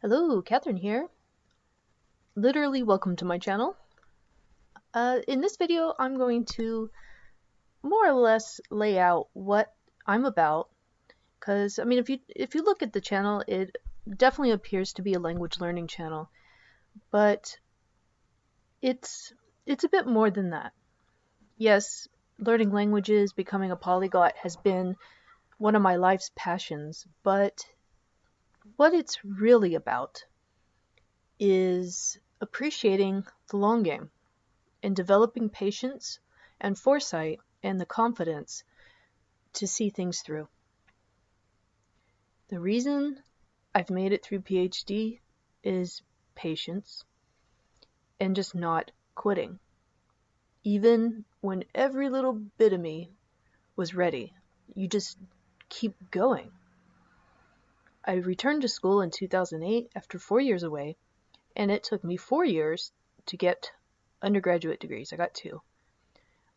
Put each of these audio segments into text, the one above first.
Hello, Kathryn here. Literally, welcome to my channel. In this video, I'm going to more or less lay out what I'm about, because I mean, if you look at the channel, it definitely appears to be a language learning channel, but it's it's a bit more than that. Yes, learning languages, becoming a polyglot has been one of my life's passions, but what it's really about is appreciating the long game in developing patience and foresight and the confidence to see things through. The reason I've made it through PhD is patience and just not quitting. Even when every little bit of me was ready, you just keep going. I returned to school in 2008 after 4 years away, and it took me 4 years to get undergraduate degrees. I got two.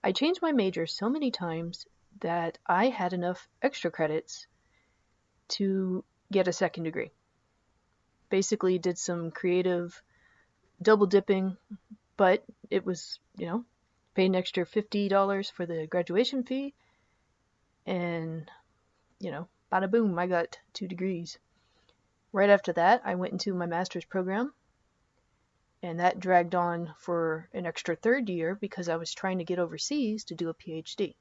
I changed my major so many times that I had enough extra credits to get a second degree. Basically did some creative double dipping, but it was, paid an extra $50 for the graduation fee, and, bada boom, I got 2 degrees. Right after that, I went into my master's program, and that dragged on for an extra third year because I was trying to get overseas to do a PhD.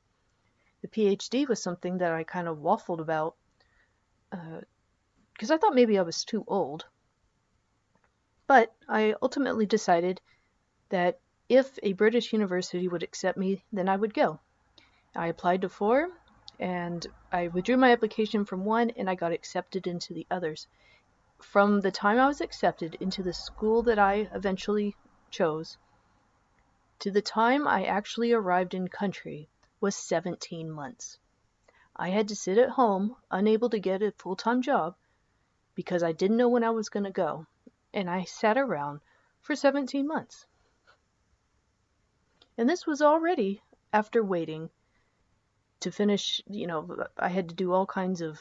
The PhD was something that I kind of waffled about because I thought maybe I was too old. But I ultimately decided that if a British university would accept me, then I would go. I applied to four, and I withdrew my application from one, and I got accepted into the others. From the time I was accepted into the school that I eventually chose to the time I actually arrived in country was 17 months. I had to sit at home, unable to get a full-time job, because I didn't know when I was going to go, and I sat around for 17 months. And this was already after waiting to finish, I had to do all kinds of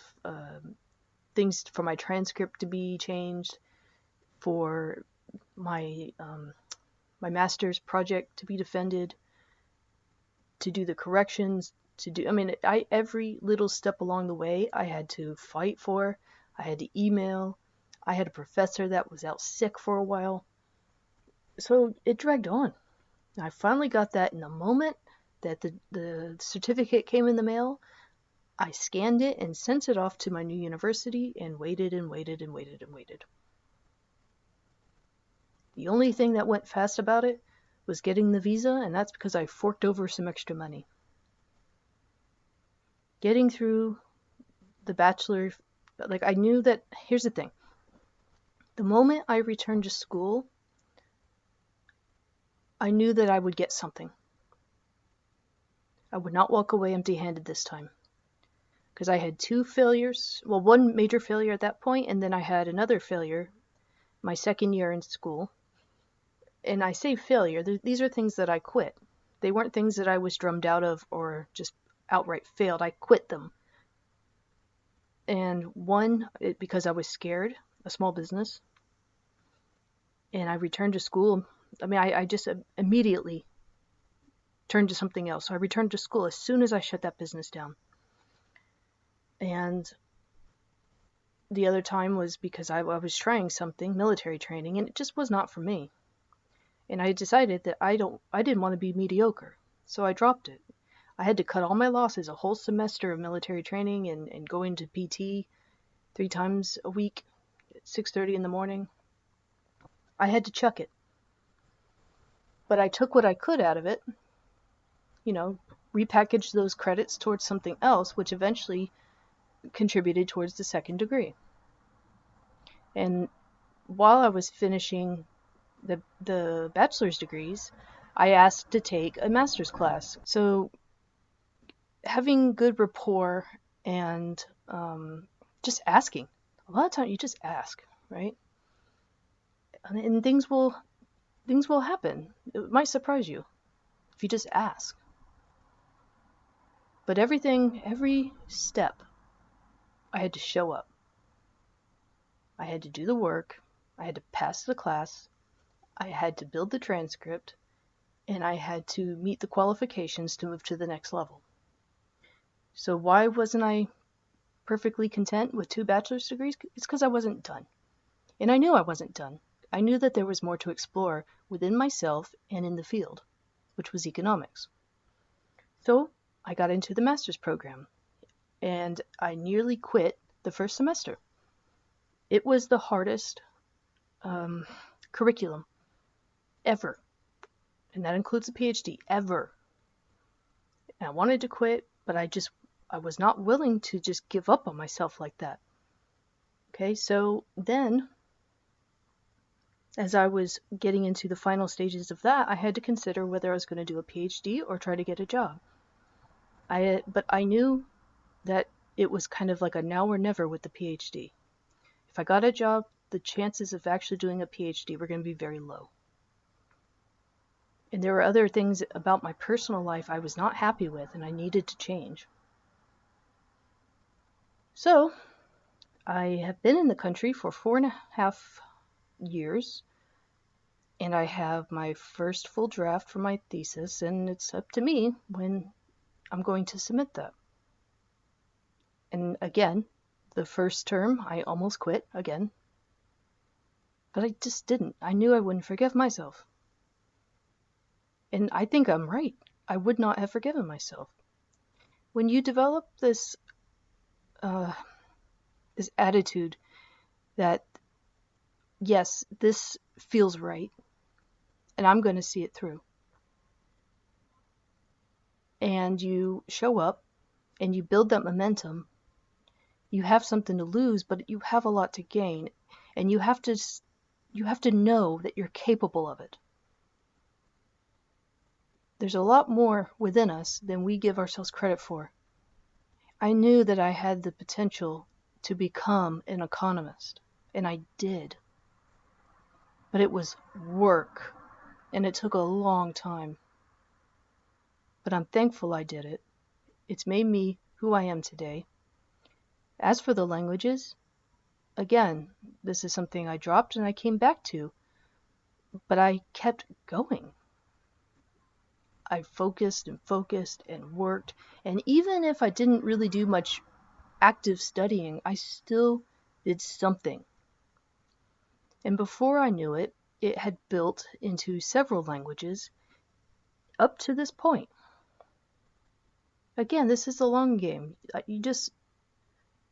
things for my transcript to be changed, for my my master's project to be defended, to do the corrections, every little step along the way I had to fight for. I had to email. I had a professor that was out sick for a while. So it dragged on. I finally got that in the moment that the certificate came in the mail. I scanned it and sent it off to my new university and waited and waited and waited and waited. The only thing that went fast about it was getting the visa, and that's because I forked over some extra money. Getting through the bachelor, I knew that, here's the thing. The moment I returned to school, I knew that I would get something. I would not walk away empty-handed this time. Because I had two failures, well, one major failure at that point, and then I had another failure my second year in school. And I say failure, these are things that I quit. They weren't things that I was drummed out of or just outright failed. I quit them. And one, because I was scared, a small business. And I returned to school. I just immediately turned to something else. So I returned to school as soon as I shut that business down. And the other time was because I was trying something, military training, and it just was not for me. And I decided that I didn't want to be mediocre, so I dropped it. I had to cut all my losses, a whole semester of military training and going to PT 3 times a week at 6:30 in the morning. I had to chuck it. But I took what I could out of it, repackaged those credits towards something else, which eventually contributed towards the second degree. And while I was finishing the bachelor's degrees, I asked to take a master's class. So having good rapport and just asking. A lot of times you just ask, right? And things will happen. It might surprise you if you just ask. But every step, I had to show up. I had to do the work. I had to pass the class, I had to build the transcript, and I had to meet the qualifications to move to the next level. So why wasn't I perfectly content with 2 bachelor's degrees? It's because I wasn't done. And I knew I wasn't done. I knew that there was more to explore within myself and in the field, which was economics. So I got into the master's program, and I nearly quit the first semester. It was the hardest curriculum ever, and that includes the PhD, ever. And I wanted to quit, but I was not willing to just give up on myself like that. Okay, so then, as I was getting into the final stages of that, I had to consider whether I was going to do a PhD or try to get a job. But I knew that it was kind of like a now or never with the PhD. If I got a job, the chances of actually doing a PhD were going to be very low. And there were other things about my personal life I was not happy with and I needed to change. So I have been in the country for 4.5 years, and I have my first full draft for my thesis, and it's up to me when I'm going to submit that. And again, the first term I almost quit again, but I just didn't. I knew I wouldn't forgive myself. And I think I'm right. I would not have forgiven myself. When you develop this attitude that, yes, this feels right, and I'm going to see it through, and you show up, and you build that momentum, you have something to lose, but you have a lot to gain, and you have to know that you're capable of it. There's a lot more within us than we give ourselves credit for. I knew that I had the potential to become an economist, and I did. But it was work, and it took a long time. But I'm thankful I did it. It's made me who I am today. As for the languages, again, this is something I dropped and I came back to, but I kept going. I focused and worked, and even if I didn't really do much active studying, I still did something. And before I knew it, it had built into several languages up to this point. Again, this is a long game.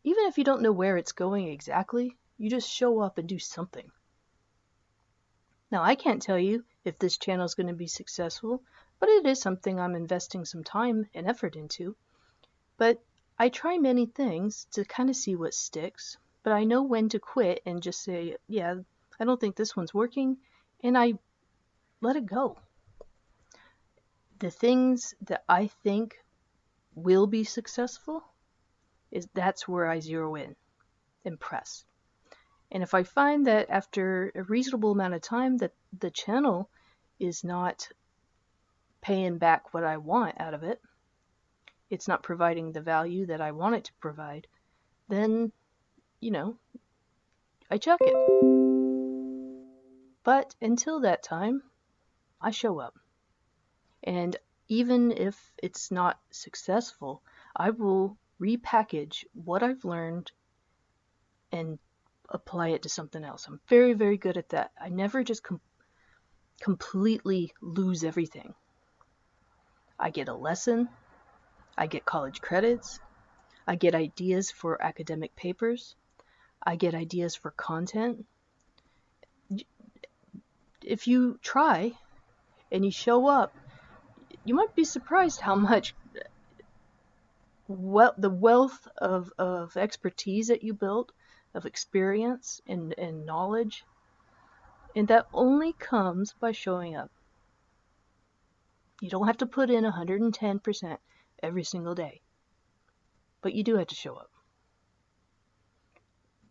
Even if you don't know where it's going exactly, you just show up and do something. Now, I can't tell you if this channel is going to be successful, but it is something I'm investing some time and effort into. But I try many things to kind of see what sticks, but I know when to quit and just say, yeah, I don't think this one's working, and I let it go. The things that I think will be successful, that's where I zero in and press. And if I find that after a reasonable amount of time that the channel is not paying back what I want out of it, it's not providing the value that I want it to provide, then, I chuck it. But until that time, I show up. And even if it's not successful, I will repackage what I've learned and apply it to something else. I'm very, very good at that. I never just completely lose everything. I get a lesson, I get college credits, I get ideas for academic papers, I get ideas for content. If you try and you show up, you might be surprised how much the wealth of expertise that you built, of experience and knowledge, and that only comes by showing up. You don't have to put in 110% every single day, but you do have to show up.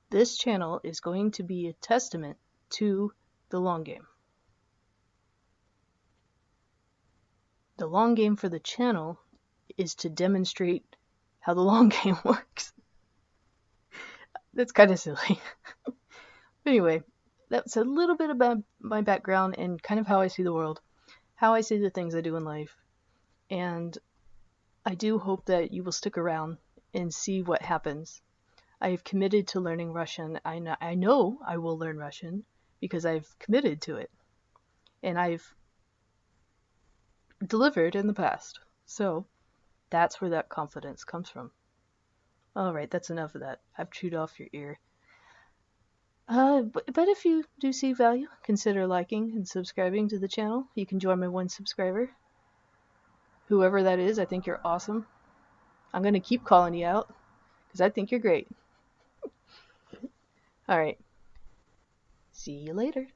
This channel is going to be a testament to the long game. The long game for the channel is to demonstrate how the long game works. That's kind of silly. Anyway, that's a little bit about my background and kind of how I see the world, how I see the things I do in life. And I do hope that you will stick around and see what happens. I have committed to learning Russian. I know I will learn Russian because I've committed to it. And I've delivered in the past. So that's where that confidence comes from. All right, that's enough of that. I've chewed off your ear. But if you do see value, consider liking and subscribing to the channel. You can join my one subscriber. Whoever that is, I think you're awesome. I'm going to keep calling you out because I think you're great. All right. See you later.